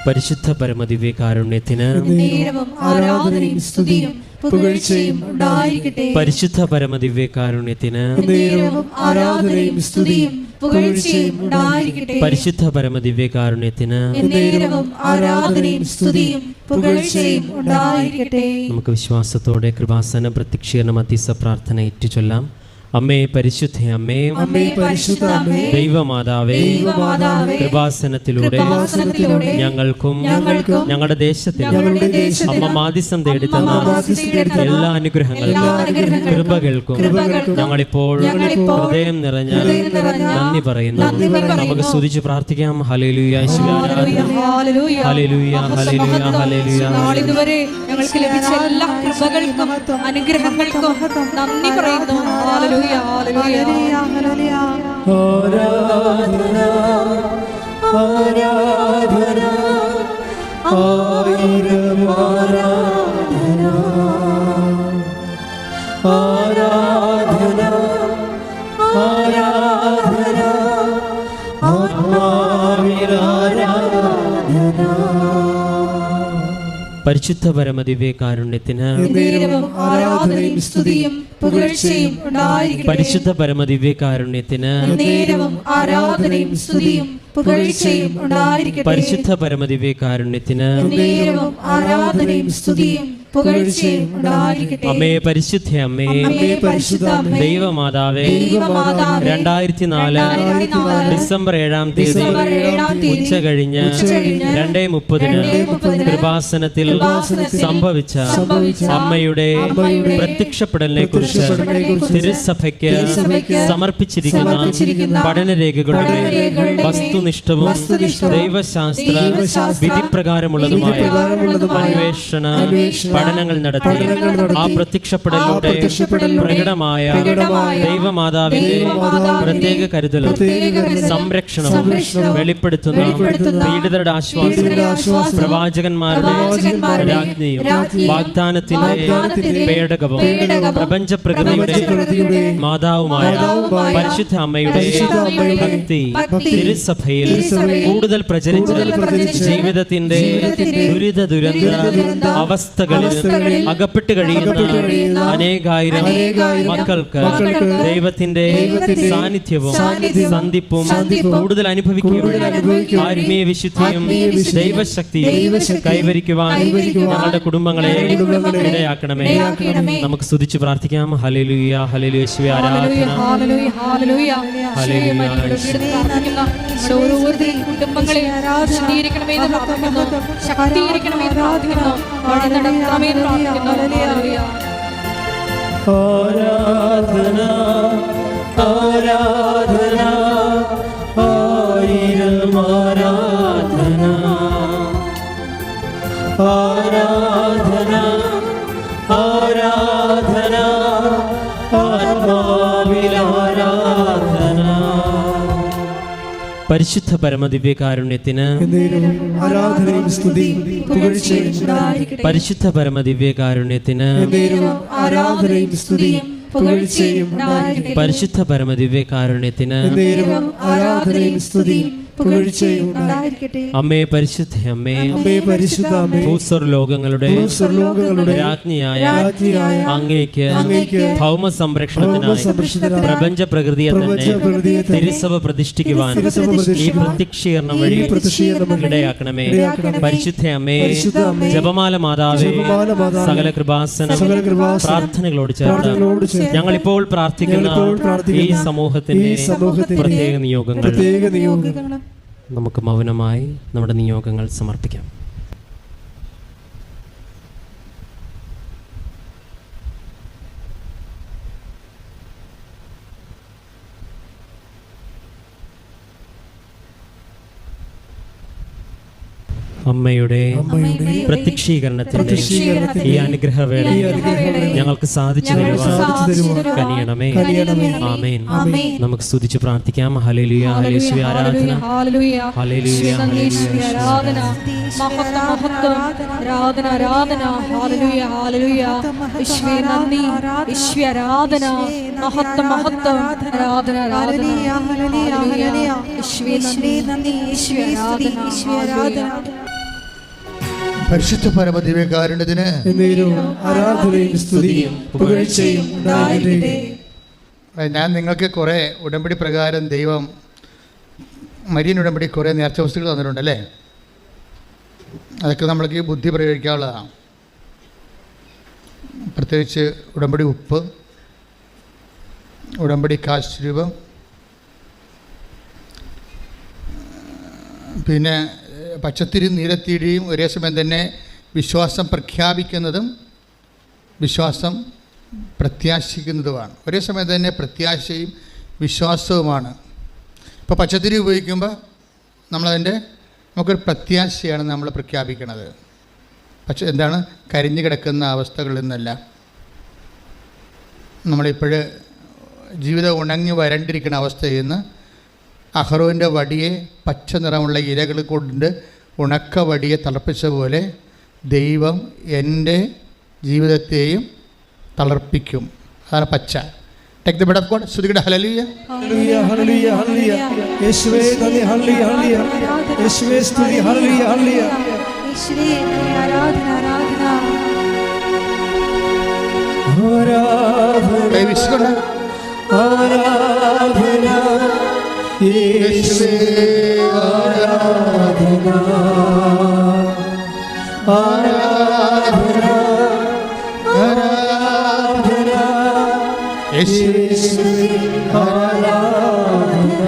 പരിശുദ്ധ പരമദിവ്യകാരുണ്യത്തിന് ആരാധനയും സ്തുതിയും പുകഴ്ചയും ഉണ്ടായിരിക്കട്ടെ. പരിശുദ്ധ പരമദിവ്യകാരുണ്യത്തിന് ആരാധനയും സ്തുതിയും പുകഴ്ചയും ഉണ്ടായിരിക്കട്ടെ. പരിശുദ്ധ പരമദിവ്യകാരുണ്യത്തിന് ആരാധനയും സ്തുതിയും പുകഴ്ചയും ഉണ്ടായിരിക്കട്ടെ. നമുക്ക് വിശ്വാസത്തോടെ കൃപാസന പ്രത്യക്ഷീകരണ മധ്യസ്ഥ പ്രാർത്ഥന ഏറ്റുചൊല്ലാം. അമ്മേ പരിശുദ്ധ അമ്മേ, ദൈവമാതാവേ, കൃപാസനത്തിലൂടെ ഞങ്ങൾക്കും ഞങ്ങളുടെ ദേശത്തിനും അമ്മ മാധ്യസ്ഥം തേടി തന്ന എല്ലാ അനുഗ്രഹങ്ങൾക്കും കൃപകൾക്കും ഞങ്ങളിപ്പോൾ ഹൃദയം നിറഞ്ഞ നന്ദി പറയുന്നു. നമുക്ക് സ്തുതിച്ച് പ്രാർത്ഥിക്കാം. ഹല്ലേലൂയ, ഹല്ലേലൂയ, ഹല്ലേലൂയ, ഹല്ലേലൂയ. ഇതുവരെ ഞങ്ങൾക്ക് ലഭിച്ച എല്ലാ കൃപകൾക്കും അനുഗ്രഹങ്ങൾക്കും നന്ദി പറയുന്നു. ഹല്ലേലൂയ, ഹല്ലേലൂയ, ഹല്ലേലൂയ. ആരാധന ആരാധന ആയിരം ആരാധന ആരാധന ആരാധന ആത്മാവിൽ ആരാധന. പരിശുദ്ധ പരമദിവ്യകാരുണ്യത്തിന് ആരാധനയും സ്തുതിയും പുകഴ്ചയും ഉണ്ടായിരിക്കട്ടെ. പരിശുദ്ധ പരമദിവ്യകാരുണ്യത്തിന് ആരാധനയും സ്തുതിയും പുകഴ്ചയും ഉണ്ടായിരിക്കട്ടെ. പരിശുദ്ധ പരമദിവ്യകാരുണ്യത്തിന് ആരാധനയും സ്തുതിയും പുകഴ്ചയും ഉണ്ടായിരിക്കട്ടെ. അമ്മേ പരിശുദ്ധ അമ്മേ, ദൈവമാതാവേ, 2004 ഡിസംബർ 7-ാം തീയതി ഉച്ച കഴിഞ്ഞ് 2:30 കൃപാസനത്തിൽ സംഭവിച്ച അമ്മയുടെ പ്രത്യക്ഷപ്പെടലിനെ കുറിച്ച് തിരുസഭയ്ക്ക് സമർപ്പിച്ചിരിക്കുന്ന പഠനരേഖകളുടെ വസ്തുനിഷ്ഠവും ദൈവശാസ്ത്ര വിധിപ്രകാരമുള്ളതുമായ അന്വേഷണ പഠനങ്ങൾ നടത്തി ആ പ്രത്യക്ഷപ്പെടലിലൂടെ പ്രകടമായ ദൈവമാതാവിന്റെ പ്രത്യേക കരുതലും സംരക്ഷണവും വെളിപ്പെടുത്തുന്ന പീഡിതരുടെ ആശ്വാസം, പ്രവാചകന്മാരുടെ രാജ്ഞിയും വാഗ്ദാനത്തിന്റെ പേടകവും പ്രപഞ്ച പ്രകൃതിയുടെ മാതാവുമായ പരിശുദ്ധ അമ്മയുടെ ഭക്തി തിരുസഭയിൽ കൂടുതൽ പ്രചരിച്ച് ജീവിതത്തിന്റെ ദുരന്ത അവസ്ഥകളിൽ അകപ്പെട്ട് കഴിയുന്ന അനേകായിരം മക്കൾക്ക് ദൈവത്തിന്റെ സാന്നിധ്യവും സന്ധിപ്പും കൂടുതൽ അനുഭവിക്കുകയും ആത്മീയ വിശുദ്ധിയും ദൈവശക്തിയും കൈവരിക്കുവാൻ ഞങ്ങളുടെ കുടുംബങ്ങളെ ഇടയാക്കണമേ. നമുക്ക് സ്തുതിച്ച് പ്രാർത്ഥിക്കാം. ഹല്ലേലൂയ, ഹല്ലേലൂയ, യേശുവേ ആരാധന. കുടുംബങ്ങളെ ശക്തീകരിക്കണമേ എന്ന് പ്രാർത്ഥിക്കുന്നു. ശക്തീകരിക്കണമേ എന്ന് പ്രാർത്ഥിക്കുന്നു. നടത്തണമേ എന്ന് പ്രാർത്ഥിക്കുന്നു. ആരാധന ആരാധന ആയിരം ആരാധന ആരാധന ആരാധന ആത്മാവിൽ ആരാധന. പരിശുദ്ധ പരമദിവ്യകാരുണ്യത്തിന് ആരാധനയും സ്തുതിയും പുകഴ്ചയും ഉണ്ടായിരിക്കട്ടെ. പരിശുദ്ധ പരമദിവ്യകാരുണ്യത്തിന് ആരാധനയും സ്തുതിയും പുകഴ്ചയും ഉണ്ടായിരിക്കട്ടെ. പരിശുദ്ധ പരമദിവ്യകാരുണ്യത്തിന് ആരാധനയും സ്തുതിയും പുകഴ്ചയും ഉണ്ടായിരിക്കട്ടെ. അമ്മേ പരിശുദ്ധ അമ്മേ, പരിശുദ്ധ അമ്മേ, ഭൂസ്വർലോകങ്ങളുടെ രാജ്ഞിയായ അങ്ങേക്ക് ഭൗമ സംരക്ഷണത്തിനായി പ്രപഞ്ച പ്രകൃതിയെ തന്നെ തിരുസഭ പ്രതിഷ്ഠിക്കുവാൻ ഈ പ്രത്യക്ഷീകരണം വഴി ഇടയാക്കണമേ. പരിശുദ്ധ അമ്മേ, ജപമാല മാതാവേ, സകല കൃപാസന പ്രാർത്ഥനകളോട് ചേർന്ന് ഞങ്ങളിപ്പോൾ പ്രാർത്ഥിക്കുന്ന ഈ സമൂഹത്തിന്റെ പ്രത്യേക നിയോഗങ്ങൾ നമുക്ക് മൗനമായി നമ്മുടെ നിയോഗങ്ങൾ സമർപ്പിക്കാം. അമ്മയുടെ പ്രത്യക്ഷീകരണത്തിന്റെ ഈ അനുഗ്രഹവേള ഞങ്ങൾക്ക് സാധിച്ചു തരുവാൻ കനിയണമേ. ആമേൻ. നമുക്ക് സ്തുതിച്ച് പ്രാർത്ഥിക്കാം. ഹല്ലേലൂയ, യേശുവേ ആരാധന. ഹല്ലേലൂയ, ഹല്ലേലൂയ, ആരാധന. ആരാധന, ആരാധന. ഹല്ലേലൂയ, ഹല്ലേലൂയ. യേശുവേ നന്ദി, യേശുവേ ആരാധന. മഹത്വം, മഹത്വം. ആരാധന, ആരാധന. ഹല്ലേലൂയ. യേശുവേ നന്ദി, യേശുവേ ആരാധന. പരിശുദ്ധ പരമദിവ്യകാരുണ്യത്തിന് എന്നേരവും ആരാധനയും സ്തുതിയും പുകഴ്ചയും ഉണ്ടായിരിക്കട്ടെ. ഞാൻ നിങ്ങൾക്ക് കുറേ ഉടമ്പടി പ്രകാരം ദൈവം മരിയൻ ഉടമ്പടി കുറേ നേർച്ച വസ്തുക്കൾ തന്നിട്ടുണ്ടല്ലേ. അതൊക്കെ നമ്മൾക്ക് ബുദ്ധി പ്രയോഗിക്കാനുള്ളതാണ്. പ്രത്യേകിച്ച് ഉടമ്പടി ഉപ്പ്, ഉടമ്പടി കാശ് രൂപം, പിന്നെ പച്ചത്തിരി നീലത്തിരിയും ഒരേ സമയം തന്നെ വിശ്വാസം പ്രഖ്യാപിക്കുന്നതും വിശ്വാസം പ്രത്യാശിക്കുന്നതുമാണ്. ഒരേ സമയം തന്നെ പ്രത്യാശയും വിശ്വാസവുമാണ്. ഇപ്പോൾ പച്ചത്തിരി ഉപയോഗിക്കുമ്പോൾ നമുക്കൊരു പ്രത്യാശയാണ് നമ്മൾ പ്രഖ്യാപിക്കുന്നത്. എന്താണ്? കരിഞ്ഞു കിടക്കുന്ന അവസ്ഥകളിൽ നിന്നല്ല. നമ്മളിപ്പോൾ ജീവിതം ഉണങ്ങി വരണ്ടിരിക്കുന്ന അവസ്ഥയിൽ നിന്ന് അഹ്റോൻ്റെ വടിയെ പച്ച നിറമുള്ള ഇലകൾ കൊണ്ട് ഉണക്ക വടിയെ തളർപ്പിച്ച പോലെ ദൈവം എൻ്റെ ജീവിതത്തെയും തളർപ്പിക്കും. അതാണ് പച്ച. Take the bread of God. സ്തുതിക്കട്ടെ. ഹല്ലേലൂയ, ഹല്ലേലൂയ, ഹല്ലേലൂയ, ഹല്ലേലൂയ. യേശുവേ നന്ദി, ഹല്ലേലൂയ, ഹല്ലേലൂയ. യേശുവേ സ്തുതി, ഹല്ലേലൂയ, ഹല്ലേലൂയ. യേശുവേ നന്ദി, ആരാധന, ആരാധന. ആരാധന, കൈവിശുകൊണ്ട് ആരാധന, യേശുവേ ആരാധന, ആരാധന, ആരാധന, യേശുവേ ആരാധന.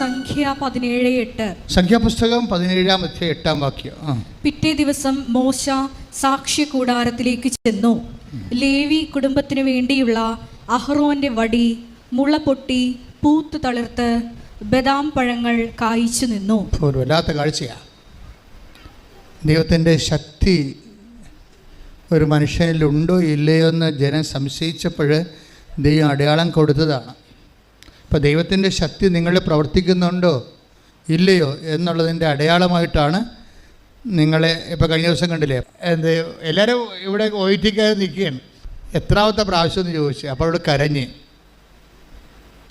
സംഖ്യ 17:8. സംഖ്യാപുസ്തകം 17:8. പിറ്റേ ദിവസം മോശ സാക്ഷ്യ കൂടാരത്തിലേക്ക് ചെന്നു. ലേവി കുടുംബത്തിനു വേണ്ടിയുള്ള അഹ്റോന്റെ വടി മുള പൊട്ടി പൂത്തു തളിർത്ത് ബദാം പഴങ്ങൾ കായ്ച്ചു നിന്നു. ഒരു വല്ലാത്ത കാഴ്ചയാണ്. ദൈവത്തിൻ്റെ ശക്തി ഒരു മനുഷ്യനിലുണ്ടോ ഇല്ലയോ എന്ന് ജനം സംശയിച്ചപ്പോൾ ദൈവം അടയാളം കൊടുത്തതാണ്. ഇപ്പോൾ ദൈവത്തിൻ്റെ ശക്തി നിങ്ങളിൽ പ്രവർത്തിക്കുന്നുണ്ടോ ഇല്ലയോ എന്നുള്ളതിൻ്റെ അടയാളമായിട്ടാണ് നിങ്ങളെ ഇപ്പോൾ കഴിഞ്ഞ ദിവസം കണ്ടില്ലേ, എല്ലാവരും ഇവിടെ ഒയിറ്റിക്കാതെ നിൽക്കുകയാണ്. എത്രാമത്തെ പ്രാവശ്യം എന്ന് ചോദിച്ചു. അപ്പോൾ അവരോട് കരഞ്ഞ്,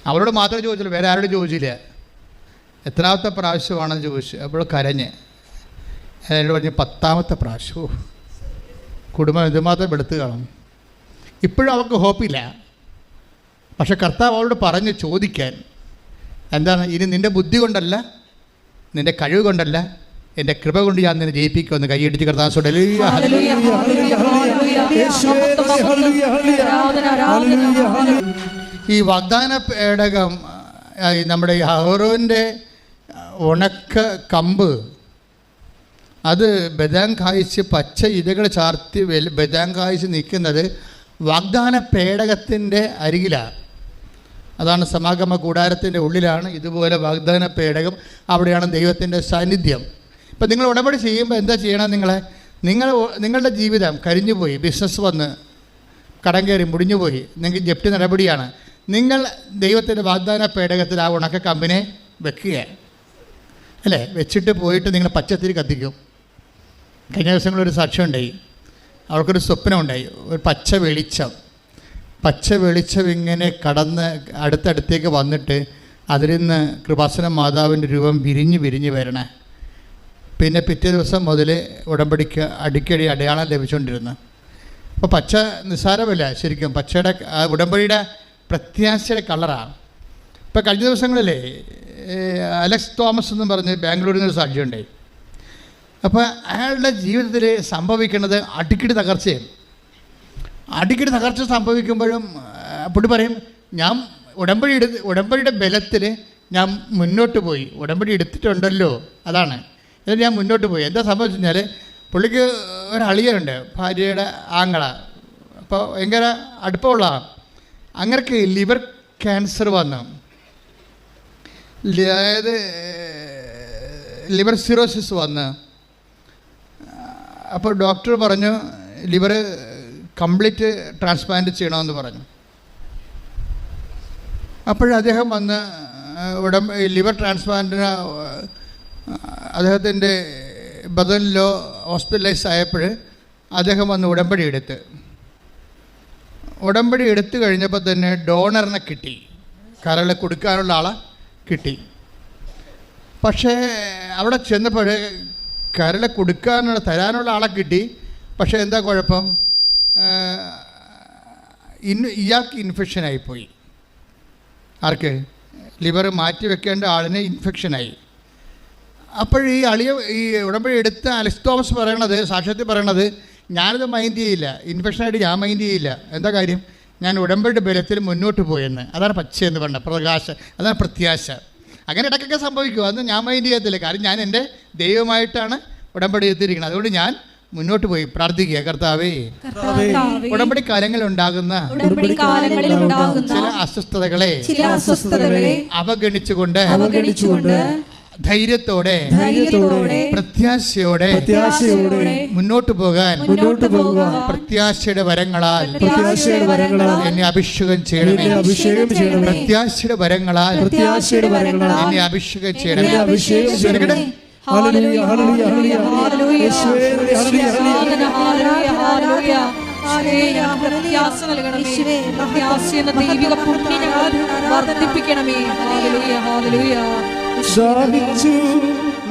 അവരോട് മാത്രമേ ചോദിച്ചുള്ളൂ, വേറെ ആരോടും ചോദിച്ചില്ല. എത്രാമത്തെ പ്രാവശ്യമാണെന്ന് ചോദിച്ചു. അപ്പോൾ കരഞ്ഞ്. എന്നോട് പറഞ്ഞ് 10ാമത്തെ പ്രാവശ്യവും. കുടുംബം എന്തുമാത്രം വെളുത്ത് കാണും. ഇപ്പോഴും അവർക്ക് ഹോപ്പില്ല. പക്ഷെ കർത്താവ് അവളോട് പറഞ്ഞ് ചോദിക്കാൻ, എന്താണ്? ഇനി നിൻ്റെ ബുദ്ധി കൊണ്ടല്ല, നിൻ്റെ കഴിവ് കൊണ്ടല്ല, എൻ്റെ കൃപ കൊണ്ട് ഞാൻ നിന്നെ ജയിപ്പിക്കുമെന്ന് കൈയടിച്ച് കർത്താവ് ഈ വാഗ്ദാന പേടകം, നമ്മുടെ അഹ്റോൻ്റെ ഉണക്ക കമ്പ്, അത് ബദാം കായ്ച്ച് പച്ച ഇലകൾ ചാർത്തി ബദാം കായ്ച്ച് നിൽക്കുന്നത് വാഗ്ദാന പേടകത്തിൻ്റെ അരികിലാണ്. അതാണ് സമാഗമ കൂടാരത്തിൻ്റെ ഉള്ളിലാണ് ഇതുപോലെ വാഗ്ദാന പേടകം. അവിടെയാണ് ദൈവത്തിൻ്റെ സാന്നിധ്യം. ഇപ്പം നിങ്ങൾ ഉടമ്പടി ചെയ്യുമ്പോൾ എന്താ ചെയ്യണം? നിങ്ങളുടെ ജീവിതം കരിഞ്ഞുപോയി, ബിസിനസ് വന്ന് കടം കയറി മുടിഞ്ഞുപോയി, നിങ്ങൾക്ക് ജപ്തി നടപടിയാണ്. നിങ്ങൾ ദൈവത്തിൻ്റെ വാഗ്ദാന പേടകത്തിൽ ആ ഉണക്ക കമ്പിനെ വെക്കുക അല്ലേ? വെച്ചിട്ട് പോയിട്ട് നിങ്ങൾ പച്ചത്തിരി കത്തിക്കും. കഴിഞ്ഞ ദിവസങ്ങളൊരു സാക്ഷ്യം ഉണ്ടായി. അവർക്കൊരു സ്വപ്നം ഉണ്ടായി. ഒരു പച്ച വെളിച്ചം ഇങ്ങനെ കടന്ന് അടുത്തടുത്തേക്ക് വന്നിട്ട് അതിൽ നിന്ന് കൃപാസന മാതാവിൻ്റെ രൂപം വിരിഞ്ഞ് വരണേ. പിന്നെ പിറ്റേ ദിവസം മുതൽ ഉടമ്പടിക്ക് അടിക്കടി അടയാളം ലഭിച്ചുകൊണ്ടിരുന്നു. അപ്പോൾ പച്ച നിസ്സാരമല്ല ശരിക്കും. പച്ചയുടെ ഉടമ്പടിയുടെ പ്രത്യാശയുടെ കളറാണ്. ഇപ്പോൾ കഴിഞ്ഞ ദിവസങ്ങളിലേ അലക്സ് തോമസ് എന്ന് പറഞ്ഞ് ബാംഗ്ലൂരിൽ നിന്നൊരു സാക്ഷ്യം ഉണ്ടായി. അപ്പോൾ അയാളുടെ ജീവിതത്തിൽ സംഭവിക്കുന്നത് അടിക്കടി തകർച്ചയാണ്. അടിക്കടി തകർച്ച സംഭവിക്കുമ്പോഴും പുള്ളി പറയും, ഞാൻ ഉടമ്പടിയുടെ ബലത്തിൽ ഞാൻ മുന്നോട്ട് പോയി, ഉടമ്പടി എടുത്തിട്ടുണ്ടല്ലോ, അതാണ് എന്നിട്ട് ഞാൻ മുന്നോട്ട് പോയി. എന്താ സംഭവിച്ചു കഴിഞ്ഞാൽ, പുള്ളിക്ക് ഒരു അളിയനുണ്ട്, ഭാര്യയുടെ ആങ്ങള. അപ്പോൾ ഭയങ്കര അടുപ്പമുള്ള അങ്ങനെക്ക് ലിവർ ക്യാൻസർ വന്നു. അതായത് ലിവർ സിറോസിസ് വന്ന്. അപ്പോൾ ഡോക്ടർ പറഞ്ഞു ലിവർ കംപ്ലീറ്റ് ട്രാൻസ്പ്ലാന്റ് ചെയ്യണമെന്ന് പറഞ്ഞു. അപ്പോഴദ്ദേഹം വന്ന് ലിവർ ട്രാൻസ്പ്ലാന്റിന് അദ്ദേഹത്തിൻ്റെ ബദലിലോ ഹോസ്പിറ്റലൈസ് ആയപ്പോൾ അദ്ദേഹം വന്ന് ഉടമ്പടി എടുത്തു കഴിഞ്ഞപ്പോൾ തന്നെ ഡോണറിനെ കിട്ടി, കരളെ കൊടുക്കാനുള്ള ആളെ കിട്ടി. പക്ഷേ അവിടെ ചെന്നപ്പോൾ കരളെ കൊടുക്കാനുള്ള തരാനുള്ള ആളെ കിട്ടി. പക്ഷേ എന്താ കുഴപ്പം? ഇയാൾക്ക് ഇൻഫെക്ഷനായിപ്പോയി. ആർക്ക്? ലിവർ മാറ്റി വെക്കേണ്ട ആളിന് ഇൻഫെക്ഷനായി. അപ്പോൾ ഈ ഉടമ്പടി എടുത്ത അലക്സ് തോമസ് പറയണത്, സാക്ഷ്യത്തിൽ പറയണത്, ഞാനത് മൈൻഡ് ചെയ്യില്ല, ഇൻഫെക്ഷനായിട്ട് ഞാൻ മൈൻഡ് ചെയ്യില്ല. എന്താ കാര്യം? ഞാൻ ഉടമ്പടിയുടെ ബലത്തിൽ മുന്നോട്ട് പോയെന്ന്. അതാണ് പച്ചയെന്ന് പറഞ്ഞ പ്രകാശം, അതാണ് പ്രത്യാശ. അങ്ങനെ ഇടയ്ക്കൊക്കെ സംഭവിക്കും, അതൊന്നും ഞാൻ മൈൻഡ് ചെയ്യത്തില്ല. കാരണം ഞാൻ എൻ്റെ ദൈവമായിട്ടാണ് ഉടമ്പടി എത്തിയിരിക്കുന്നത്. അതുകൊണ്ട് ഞാൻ മുന്നോട്ട് പോയി പ്രാർത്ഥിക്കുക, കർത്താവേ, ഉടമ്പടി കാലങ്ങളിൽ ഉണ്ടാകുന്ന ചില അസ്വസ്ഥതകളെ അവഗണിച്ചുകൊണ്ട് ധൈര്യത്തോടെ പ്രത്യാശയോടെ മുന്നോട്ട് പോകാൻ പ്രത്യാശയുടെ വരങ്ങളാൽ എന്നെ അഭിഷേകം ചെയ്യണമേ. പ്രത്യാശയുടെ വരങ്ങളാൽ എന്നെ അഭിഷേകം ചെയ്യണമേ. ഹല്ലേലൂയ ഹല്ലേലൂയ ഹല്ലേലൂയ യേശുവേ ഹല്ലേലൂയ പ്രത്യാശ നൽകണമേ. പ്രത്യാശയെന്ന ദൈവിക പുണ്യം വർദ്ധിപ്പിക്കണമേ. Hallelujah hallelujah. ദാഹിച്ചു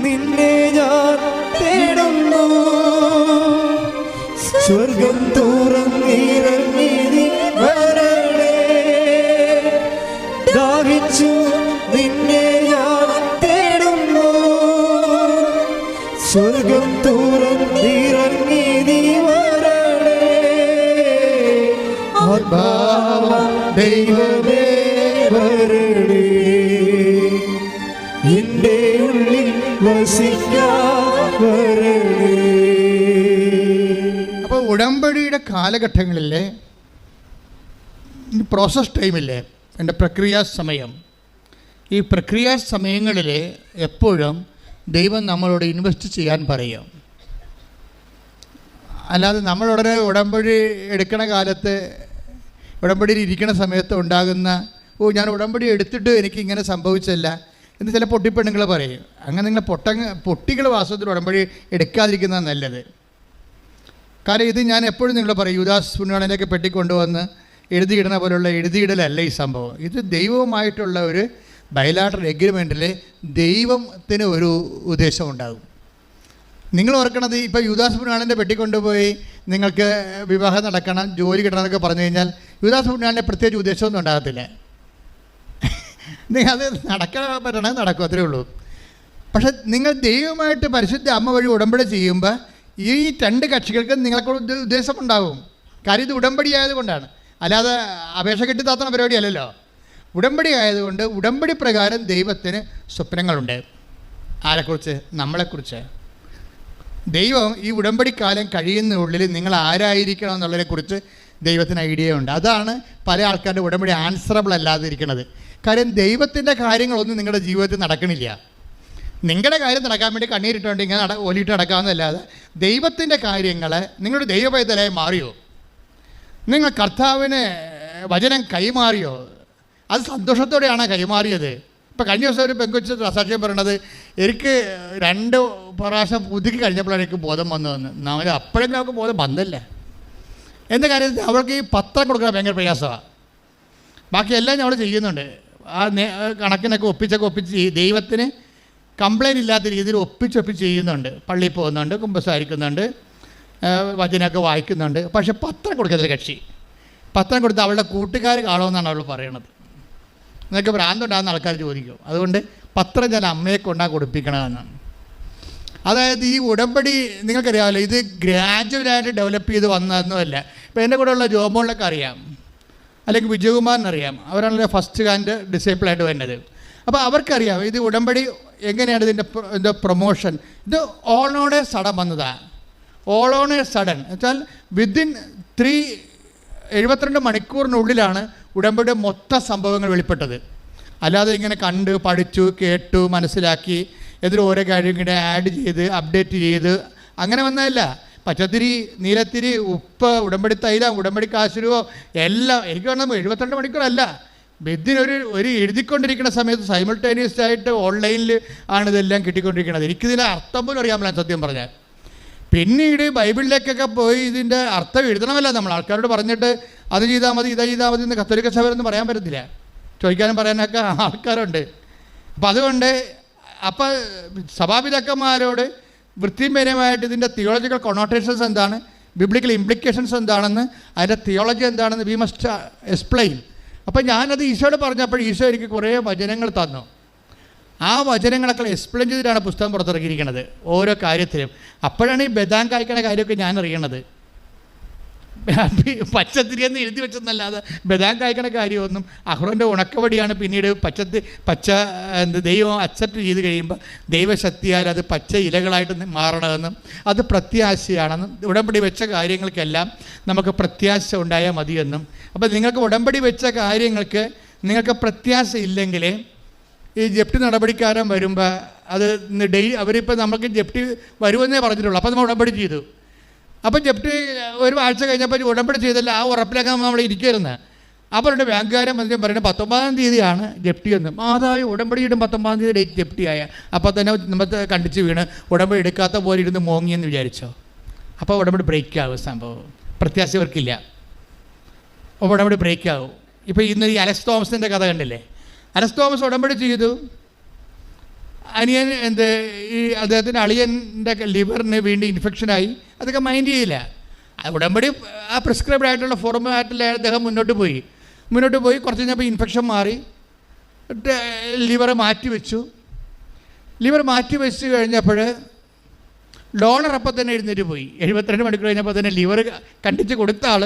നിന്നെ ഞാൻ തേടുന്നു, സ്വർഗം തുറന്നിറങ്ങി നീ വരണേ. ദാഹിച്ചു നിന്നെ ഞാൻ തേടുന്നു, സ്വർഗം തുറന്നിറങ്ങി നീ വരണേ. ദൈവമേ വരണേ, എന്റെ ഉള്ളിൽ വസിക്കാൻ വരണേ. അപ്പോൾ ഉടമ്പടിയുടെ കാലഘട്ടങ്ങളിലെ പ്രോസസ് ടൈമില്ലേ, എൻ്റെ പ്രക്രിയാ സമയം, ഈ പ്രക്രിയാ സമയങ്ങളിൽ എപ്പോഴും ദൈവം നമ്മളോട് ഇൻവെസ്റ്റ് ചെയ്യാൻ പറയും. അല്ലാതെ നമ്മളുടനെ ഉടമ്പടി എടുക്കണ കാലത്ത്, ഉടമ്പടിയിൽ ഇരിക്കുന്ന സമയത്ത് ഉണ്ടാകുന്ന ഞാൻ ഉടമ്പടി എടുത്തിട്ട് എനിക്ക് ഇങ്ങനെ സംഭവിച്ചല്ല എന്ന് ചില പൊട്ടിപ്പെണ്ണുങ്ങൾ പറയും. അങ്ങനെ നിങ്ങൾ പൊട്ടികൾ വാസ്തവത്തിൽ ഉടമ്പടി എടുക്കാതിരിക്കുന്നതാണ് നല്ലത്. കാരണം ഇത് ഞാൻ എപ്പോഴും നിങ്ങൾ പറയും, യൂദാസ് പുണ്യാളനെയൊക്കെ പെട്ടിക്കൊണ്ടുവന്ന് എഴുതിയിടുന്ന പോലുള്ള എഴുതിയിടലല്ല ഈ സംഭവം. ഇത് ദൈവവുമായിട്ടുള്ള ഒരു ബയലാട്ടറൽ എഗ്രിമെൻറ്റിൽ ദൈവത്തിന് ഒരു ഉദ്ദേശം ഉണ്ടാകും. നിങ്ങൾ ഓർക്കണത്, ഇപ്പോൾ യൂദാസ് പുണ്യാളൻ്റെ പെട്ടിക്കൊണ്ടുപോയി നിങ്ങൾക്ക് വിവാഹം നടക്കണം, ജോലി കിട്ടണം എന്നൊക്കെ പറഞ്ഞു കഴിഞ്ഞാൽ യൂദാസ് പുണ്യാളൻ്റെ പ്രത്യേകിച്ച് ഉദ്ദേശമൊന്നും ഉണ്ടാകത്തില്ല. നിങ്ങൾ അത് നടക്കാൻ പറ്റണേ നടക്കും, അത്രേ ഉള്ളൂ. പക്ഷെ നിങ്ങൾ ദൈവമായിട്ട് പരിശുദ്ധ അമ്മ വഴി ഉടമ്പടി ചെയ്യുമ്പോൾ ഈ രണ്ട് കക്ഷികൾക്ക് നിങ്ങൾക്കുള്ള ഉദ്ദേശമുണ്ടാകും. കാര്യം ഇത് ഉടമ്പടി ആയതുകൊണ്ടാണ്, അല്ലാതെ അപേക്ഷ കെട്ടി താത്തണ പരിപാടിയല്ലല്ലോ. ഉടമ്പടി ആയതുകൊണ്ട് ഉടമ്പടി പ്രകാരം ദൈവത്തിന് സ്വപ്നങ്ങളുണ്ട്. ആരെക്കുറിച്ച്? നമ്മളെക്കുറിച്ച്. ദൈവം ഈ ഉടമ്പടി കാലം കഴിയുന്ന ഉള്ളിൽ നിങ്ങൾ ആരായിരിക്കണം എന്നുള്ളതിനെക്കുറിച്ച് ദൈവത്തിന് ഐഡിയ ഉണ്ട്. അതാണ് പല ആൾക്കാരുടെ ഉടമ്പടി ആൻസറബിൾ അല്ലാതിരിക്കുന്നത്. കാര്യം ദൈവത്തിൻ്റെ കാര്യങ്ങളൊന്നും നിങ്ങളുടെ ജീവിതത്തിൽ നടക്കണില്ല. നിങ്ങളുടെ കാര്യം നടക്കാൻ വേണ്ടി കണ്ണീരിട്ടുകൊണ്ട് ഇങ്ങനെ ഒലിയിട്ട് നടക്കാവുന്നതല്ലാതെ ദൈവത്തിൻ്റെ കാര്യങ്ങൾ നിങ്ങളുടെ ദൈവപൈതലായി മാറിയോ? നിങ്ങൾ കർത്താവിന് വചനം കൈമാറിയോ? അത് സന്തോഷത്തോടെയാണ് കൈമാറിയത്. ഇപ്പോൾ കഴിഞ്ഞ ദിവസം ഒരു പെങ്കൊച്ച് സാക്ഷ്യം പറയണത്, എനിക്ക് 2 പ്രാവശ്യം പുതുക്കി കഴിഞ്ഞപ്പോഴാണ് എനിക്ക് ബോധം വന്നതെന്ന്. നമ്മൾ അപ്പോഴെങ്കിലും അവൾക്ക് ബോധം വന്നില്ല. എന്താ കാര്യം? അവൾക്ക് ഈ പത്രം കൊടുക്കാൻ ഭയങ്കര പ്രയാസമാണ്. ബാക്കിയെല്ലാം ഞങ്ങൾ ചെയ്യുന്നുണ്ട്. ആ കണക്കിനൊക്കെ ഒപ്പിച്ച് ദൈവത്തിന് കംപ്ലയിൻ്റ് ഇല്ലാത്ത രീതിയിൽ ഒപ്പിച്ച് ചെയ്യുന്നുണ്ട്. പള്ളിയിൽ പോകുന്നുണ്ട്, കുമ്പസാരിക്കുന്നുണ്ട്, വചനമൊക്കെ വായിക്കുന്നുണ്ട്. പക്ഷെ പത്രം കൊടുക്കത്തില്ല കക്ഷി. പത്രം കൊടുത്ത് അവളുടെ കൂട്ടുകാർ കാണുമെന്നാണ് അവൾ പറയണത്. നിങ്ങൾക്ക് ഭ്രാന്തുണ്ടാകുന്ന ആൾക്കാർ ചോദിക്കും. അതുകൊണ്ട് പത്രം ഞാൻ അമ്മയെ കൊണ്ടാണ് കൊടുപ്പിക്കണമെന്നാണ്. അതായത് ഈ ഉടമ്പടി നിങ്ങൾക്കറിയാമല്ലോ, ഇത് ഗ്രാജുവലായിട്ട് ഡെവലപ്പ് ചെയ്ത് വന്നതൊന്നുമല്ല. ഇപ്പോൾ എൻ്റെ കൂടെയുള്ള ജോമോളിനൊക്കെ അറിയാം, അല്ലെങ്കിൽ വിജയകുമാറിനറിയാം. അവരാണല്ലോ ഫസ്റ്റ് ഹാൻഡ് ഡിസേബിളായിട്ട് വരുന്നത്. അപ്പോൾ അവർക്കറിയാം ഇത് ഉടമ്പടി എങ്ങനെയാണ് ഇതിൻ്റെ പ്രൊമോഷൻ. ഇത് ഓൾ ഓൺ എ സഡൻ വന്നതാണ്. ഓൾ ഓൺ എ സഡൻ വെച്ചാൽ വിത്തിൻ 72 മണിക്കൂറിനുള്ളിലാണ് ഉടമ്പടിയുടെ മൊത്തം സംഭവങ്ങൾ വെളിപ്പെട്ടത്. അല്ലാതെ ഇങ്ങനെ കണ്ട് പഠിച്ചു കേട്ടു മനസ്സിലാക്കി എന്നിട്ട് ഓരോ കാര്യം ഇങ്ങനെ ആഡ് ചെയ്ത് അപ്ഡേറ്റ് ചെയ്ത് അങ്ങനെ വന്നതല്ല. പച്ചത്തിരി, നീലത്തിരി, ഉപ്പ്, ഉടമ്പടി തൈലം, ഉടമ്പടി കാശുരുവോ എല്ലാം എനിക്ക് വേണം 72 മണിക്കൂറല്ല. ഒരു എഴുതിക്കൊണ്ടിരിക്കുന്ന സമയത്ത് സൈമിൾട്ടേനിയസ് ആയിട്ട് ഓൺലൈനിൽ ആണ് ഇതെല്ലാം കിട്ടിക്കൊണ്ടിരിക്കുന്നത്. എനിക്കിതിൻ്റെ അർത്ഥം പോലും അറിയാമല്ല സത്യം പറഞ്ഞാൽ. പിന്നീട് ബൈബിളിലേക്കൊക്കെ പോയി ഇതിൻ്റെ അർത്ഥം എഴുതണമല്ല. നമ്മൾ ആൾക്കാരോട് പറഞ്ഞിട്ട് അത് ചെയ്താൽ മതി ഇതാ ചെയ്താൽ മതി എന്ന് കത്തോലിക്ക സഭയൊന്നും പറയാൻ പറ്റത്തില്ല. ചോദിക്കാനും പറയാനൊക്കെ ആൾക്കാരുണ്ട്. അപ്പം അതുകൊണ്ട് സഭാപിതാക്കന്മാരോട് വൃത്തിപരമായിട്ട് ഇതിൻ്റെ തിയോളജിക്കൽ കൊണോട്ടേഷൻസ് എന്താണ്, ബിബ്ലിക്കൽ ഇംപ്ലിക്കേഷൻസ് എന്താണെന്ന്, അതിൻ്റെ തിയോളജി എന്താണെന്ന് വി മസ്റ്റ് എക്സ്പ്ലെയിൻ. അപ്പോൾ ഞാനത് ഈശോയോട് പറഞ്ഞപ്പോൾ ഈശോ എനിക്ക് കുറേ വചനങ്ങൾ തന്നു. ആ വചനങ്ങളൊക്കെ എക്സ്പ്ലെയിൻ ചെയ്തിട്ടാണ് പുസ്തകം പുറത്തിറക്കിയിരിക്കുന്നത് ഓരോ കാര്യത്തിലും. അപ്പോഴാണ് ഈ ബദാം കായ്ക്കണ കാര്യമൊക്കെ ഞാൻ അറിയണത്. പച്ചത്തിരിയെന്ന് എഴുതി വെച്ചെന്നല്ലാതെ ബദാം കായ്ക്കണ കാര്യമൊന്നും അഹ്റോൻ്റെ ഉണക്കവടിയാണ് പിന്നീട് പച്ച ദൈവം അക്സെപ്റ്റ് ചെയ്ത് കഴിയുമ്പോൾ ദൈവശക്തിയാൽ അത് പച്ച ഇലകളായിട്ട് മാറണമെന്നും അത് പ്രത്യാശയാണെന്നും ഉടമ്പടി വെച്ച കാര്യങ്ങൾക്കെല്ലാം നമുക്ക് പ്രത്യാശ ഉണ്ടായാൽ മതിയെന്നും. അപ്പോൾ നിങ്ങൾക്ക് ഉടമ്പടി വെച്ച കാര്യങ്ങൾക്ക് നിങ്ങൾക്ക് പ്രത്യാശ ഇല്ലെങ്കിൽ ഈ ജപ്തി നടപടിക്കാരൻ വരുമ്പോൾ അത് അവരിപ്പോൾ നമുക്ക് ജപ്തി വരുമെന്നേ പറഞ്ഞിട്ടുള്ളൂ. അപ്പോൾ നമ്മൾ ഉടമ്പടി ചെയ്തു. അപ്പം ജപ്തി ഒരു ആഴ്ച കഴിഞ്ഞപ്പോൾ ഉടമ്പടി ചെയ്തല്ല, ആ ഉറപ്പിലൊക്കെ നമ്മൾ ഇരിക്കരുന്ന്. അപ്പോൾ എൻ്റെ ബാങ്കുകാരൻ മദ്യം പറയുന്നത് 19-ാം തീയതിയാണ് ജപ്തി എന്ന്. മാതാവ് ഉടമ്പടിയിടും 19-ാം തീയതി ഡേറ്റ് ജപ്തിയായ. അപ്പോൾ തന്നെ നമ്മൾ കണ്ടിച്ച് വീണ് ഉടമ്പടി എടുക്കാത്ത പോലെ ഇരുന്ന് മോങ്ങിയെന്ന് വിചാരിച്ചോ. അപ്പോൾ ഉടമ്പടി ബ്രേക്ക് ആവും. സംഭവം പ്രത്യാശ ഇവർക്കില്ല. അപ്പോൾ ഉടമ്പടി ബ്രേക്ക് ആവും. ഇപ്പോൾ ഇന്ന് ഈ അലക്സ് തോമസിൻ്റെ കഥ കണ്ടില്ലേ? അലക്സ് തോമസ് ഉടമ്പടി ചെയ്തു. അനിയൻ ഈ അദ്ദേഹത്തിൻ്റെ അളിയൻ്റെ ലിവറിന് വീണ്ടും ഇൻഫെക്ഷനായി. അതൊക്കെ മൈൻഡ് ചെയ്യില്ല. ഉടമ്പടി ആ പ്രിസ്ക്രൈബ്ഡ് ആയിട്ടുള്ള ഫോർമാറ്റിൽ അദ്ദേഹം മുന്നോട്ട് പോയി. കുറച്ച് കഴിഞ്ഞപ്പോൾ ഇൻഫെക്ഷൻ മാറി, ലിവർ മാറ്റിവെച്ചു. ലിവർ മാറ്റിവെച്ച് കഴിഞ്ഞപ്പോൾ ഡോണർ അപ്പം തന്നെ എഴുന്നേറ്റ് പോയി. 72 മണിക്കൂർ കഴിഞ്ഞപ്പോൾ തന്നെ ലിവർ കണ്ടിച്ച് കൊടുത്ത ആൾ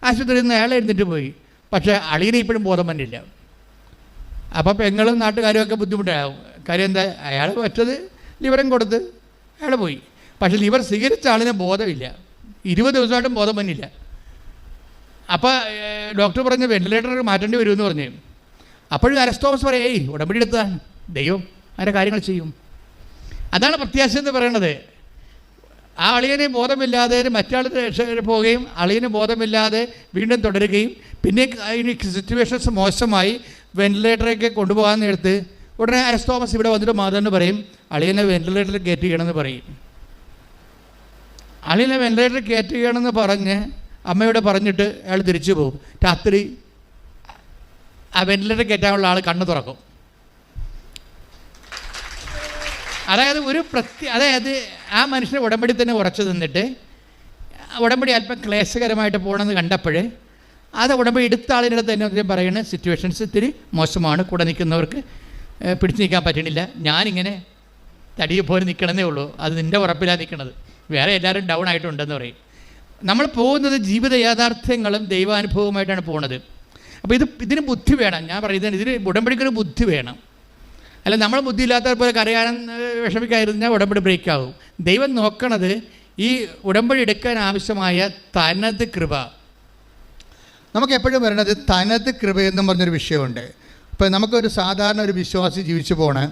ആശുപത്രിയിൽ നിന്ന് അയാൾ എഴുന്നേറ്റ് പോയി. പക്ഷേ അളിയനെ ഇപ്പോഴും ബോധം വന്നില്ല. അപ്പം പെങ്ങളും നാട്ടുകാരുമൊക്കെ ബുദ്ധിമുട്ടാകും. കാര്യം എന്താ, അയാൾ പറ്റത് ലിവറും കൊടുത്ത് അയാൾ പോയി. പക്ഷേ ലിവർ സ്വീകരിച്ച ആളിന് ബോധമില്ല. 20 ദിവസമായിട്ടും ബോധം വന്നില്ല. അപ്പോൾ ഡോക്ടർ പറഞ്ഞ് വെന്റിലേറ്റർ മാറ്റേണ്ടി വരുമെന്ന് പറഞ്ഞു. അപ്പോഴും അലക്സ് തോമസ് പറയും, ഉടമ്പടി എടുത്തതാണ്, ദൈവം അതിൻ്റെ കാര്യങ്ങൾ ചെയ്യും. അതാണ് പ്രത്യാശ എന്ന് പറയുന്നത്. ആ അളിയനെ ബോധമില്ലാതെ മറ്റാൾ പോവുകയും അളിയന് ബോധമില്ലാതെ വീണ്ടും തുടരുകയും പിന്നെ സിറ്റുവേഷൻസ് മോശമായി വെന്റിലേറ്ററൊക്കെ കൊണ്ടുപോകാൻ നേരത്ത് ഉടനെ അലക്സ് തോമസ് ഇവിടെ വന്നിട്ട് മാതാവിന് പറയും, അളിയനെ വെന്റിലേറ്ററിൽ കയറ്റുകയാണെന്ന് പറയും. അളിയനെ വെന്റിലേറ്ററിൽ കയറ്റുകയാണെന്ന് പറഞ്ഞ് അമ്മയോട് പറഞ്ഞിട്ട് അയാൾ തിരിച്ചു പോകും. രാത്രി ആ വെന്റിലേറ്റർ കയറ്റാനുള്ള ആൾ കണ്ണ് തുറക്കും. അതായത് ആ മനുഷ്യനെ ഉടമ്പടി തന്നെ ഉറച്ചു നിന്നിട്ട് ഉടമ്പടി അല്പം ക്ലേശകരമായിട്ട് പോകണമെന്ന് കണ്ടപ്പോൾ അത് ഉടമ്പടി എടുത്ത ആളിൻ്റെ അടുത്ത് തന്നെ പറയുന്ന സിറ്റുവേഷൻസ് ഇത്തിരി മോശമാണ്, കൂടെ നിൽക്കുന്നവർക്ക് പിടിച്ചു നിൽക്കാൻ പറ്റണില്ല, ഞാനിങ്ങനെ തടിയിൽ പോലെ നിൽക്കണമെന്നേ ഉള്ളൂ, അത് നിൻ്റെ ഉറപ്പിലാണ് നിൽക്കണത്, വേറെ എല്ലാവരും ഡൗൺ ആയിട്ടുണ്ടെന്ന് പറയും. നമ്മൾ പോകുന്നത് ജീവിത യാഥാർത്ഥ്യങ്ങളും ദൈവാനുഭവമായിട്ടാണ് പോകുന്നത്. അപ്പോൾ ഇതിന് ബുദ്ധി വേണം. ഞാൻ പറയുന്നത് ഇതിന് ഉടമ്പടിക്കൊരു ബുദ്ധി വേണം. അല്ല നമ്മൾ ബുദ്ധിയില്ലാത്തവർ പോലെ കരയാൻ വിഷമിക്കാതിരുന്നാൽ ഉടമ്പടി ബ്രേക്ക് ആകും. ദൈവം നോക്കണത് ഈ ഉടമ്പടി എടുക്കാൻ ആവശ്യമായ തനത് കൃപ. നമുക്ക് എപ്പോഴും പറയണത് തനത് കൃപയെന്നും പറഞ്ഞൊരു വിഷയമുണ്ട്. ഇപ്പോൾ നമുക്കൊരു സാധാരണ ഒരു വിശ്വാസി ജീവിച്ചു പോകണം,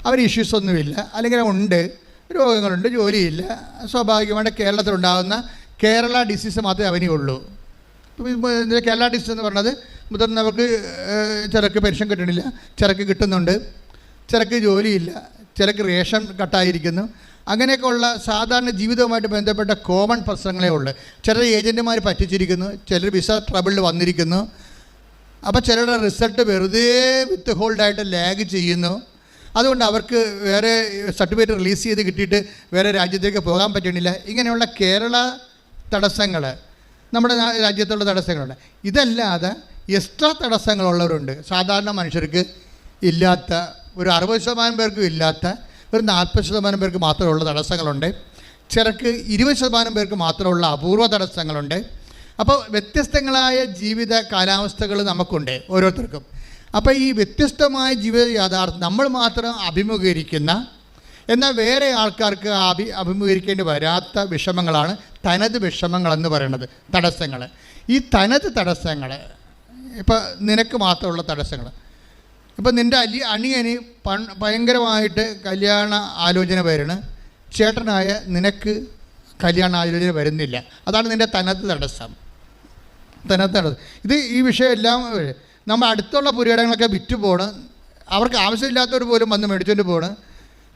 അവർ ഇഷ്യൂസ് ഒന്നുമില്ല, അല്ലെങ്കിൽ ഉണ്ട്, രോഗങ്ങളുണ്ട്, ജോലിയില്ല, സ്വാഭാവികമായിട്ട് കേരളത്തിലുണ്ടാകുന്ന കേരള ഡിസീസ് മാത്രമേ അവനേ ഉള്ളൂ. കേരള ഡിസീസ് എന്ന് പറഞ്ഞത് മുതിർന്നവർക്ക് ചിലർക്ക് പെൻഷൻ കിട്ടണില്ല, ചിലർക്ക് കിട്ടുന്നുണ്ട്, ചിലർക്ക് ജോലിയില്ല, ചിലർക്ക് റേഷൻ കട്ടായിരിക്കുന്നു. അങ്ങനെയൊക്കെ ഉള്ള സാധാരണ ജീവിതവുമായിട്ട് ബന്ധപ്പെട്ട കോമൺ പ്രശ്നങ്ങളേ ഉള്ളൂ. ചിലർ ഏജൻറ്റുമാർ പറ്റിച്ചിരിക്കുന്നു, ചിലർ വിസ ട്രബിളിൽ വന്നിരിക്കുന്നു. അപ്പോൾ ചിലരുടെ റിസൾട്ട് വെറുതെ വിത്ത് ഹോൾഡായിട്ട് ലാഗ് ചെയ്യുന്നു. അതുകൊണ്ട് അവർക്ക് വേറെ സർട്ടിഫിക്കറ്റ് റിലീസ് ചെയ്ത് കിട്ടിയിട്ട് വേറെ രാജ്യത്തേക്ക് പോകാൻ പറ്റണില്ല. ഇങ്ങനെയുള്ള കേരള തടസ്സങ്ങൾ നമ്മുടെ രാജ്യത്തുള്ള തടസ്സങ്ങളുണ്ട്. ഇതല്ലാതെ എക്സ്ട്രാ തടസ്സങ്ങളുള്ളവരുണ്ട്. സാധാരണ മനുഷ്യർക്ക് ഇല്ലാത്ത, ഒരു 60% പേർക്കും ഇല്ലാത്ത, ഒരു 40% പേർക്ക് മാത്രമുള്ള തടസ്സങ്ങളുണ്ട്. ചിലർക്ക് 20% പേർക്ക് മാത്രമുള്ള അപൂർവ തടസ്സങ്ങളുണ്ട്. അപ്പോൾ വ്യത്യസ്തങ്ങളായ ജീവിത കാലാവസ്ഥകൾ നമുക്കുണ്ട് ഓരോരുത്തർക്കും. അപ്പോൾ ഈ വ്യത്യസ്തമായ ജീവിത യാഥാർത്ഥ്യം നമ്മൾ മാത്രം അഭിമുഖീകരിക്കുന്ന, എന്നാൽ വേറെ ആൾക്കാർക്ക് അഭിമുഖീകരിക്കേണ്ടി വരാത്ത വിഷമങ്ങളാണ് തനത് വിഷമങ്ങളെന്ന് പറയുന്നത്, തടസ്സങ്ങൾ. ഈ തനത് തടസ്സങ്ങൾ ഇപ്പോൾ നിനക്ക് മാത്രമുള്ള തടസ്സങ്ങൾ. ഇപ്പം നിൻ്റെ അണിയന് ഭയങ്കരമായിട്ട് കല്യാണ ആലോചന വരണം, ചേട്ടനായ നിനക്ക് കല്യാണ ആലോചന വരുന്നില്ല. അതാണ് നിൻ്റെ തനത് തടസ്സം. ഈ വിഷയമെല്ലാം നമ്മൾ അടുത്തുള്ള പുരയിടങ്ങളൊക്കെ വിറ്റ് പോകണം, അവർക്ക് ആവശ്യമില്ലാത്തവർ പോലും വന്ന് മേടിച്ചുകൊണ്ട് പോകണം.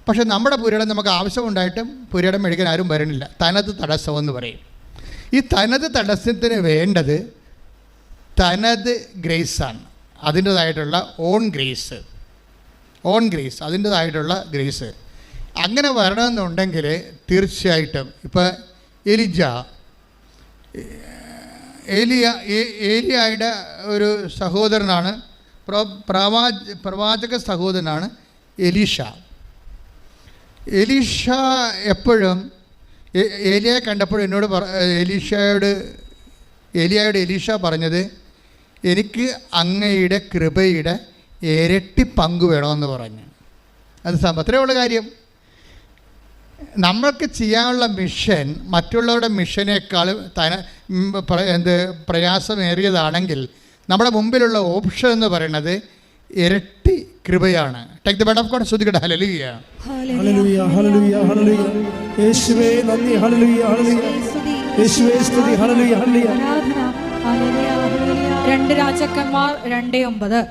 പക്ഷേ നമ്മുടെ പുരയിടം നമുക്ക് ആവശ്യമുണ്ടായിട്ടും പുരയിടം മേടിക്കാൻ ആരും വരണില്ല. തനത് തടസ്സമെന്ന് പറയും. ഈ തനത് തടസ്സത്തിന് വേണ്ടത് തനത് ഗ്രേസാണ്. അതിൻ്റേതായിട്ടുള്ള ഓൺ ഗ്രേസ് അതിൻ്റേതായിട്ടുള്ള ഗ്രേസ്. അങ്ങനെ വരണമെന്നുണ്ടെങ്കിൽ തീർച്ചയായിട്ടും. ഇപ്പം ഏലിയായുടെ ഒരു സഹോദരനാണ്, പ്രവാചക സഹോദരനാണ് എലീഷ. എപ്പോഴും ഏലിയയെ കണ്ടപ്പോൾ എന്നോട് എലീഷ പറഞ്ഞത്, എനിക്ക് അങ്ങയുടെ കൃപയുടെ ഇരട്ടി പങ്ക് വേണമെന്ന് പറഞ്ഞു. അത് അത്രയുള്ള കാര്യം. നമ്മൾക്ക് ചെയ്യാനുള്ള മിഷൻ മറ്റുള്ളവരുടെ മിഷനേക്കാളും പ്രയാസമേറിയതാണെങ്കിൽ നമ്മുടെ മുമ്പിലുള്ള ഓപ്ഷൻ എന്ന് പറയുന്നത് ഇരട്ടി കൃപയാണ്. Take the word of God. സ്തുതിക്കട്ടെ. ഹല്ലേലൂയ ഹല്ലേലൂയ ഹല്ലേലൂയ ഹല്ലേലൂയ. യേശുവേ നന്ദി. ഹല്ലേലൂയ ഹല്ലേലൂയ. യേശുവേ സ്തുതി. Hallelujah hallelujah. 2 രാജാക്കന്മാർ 2:9.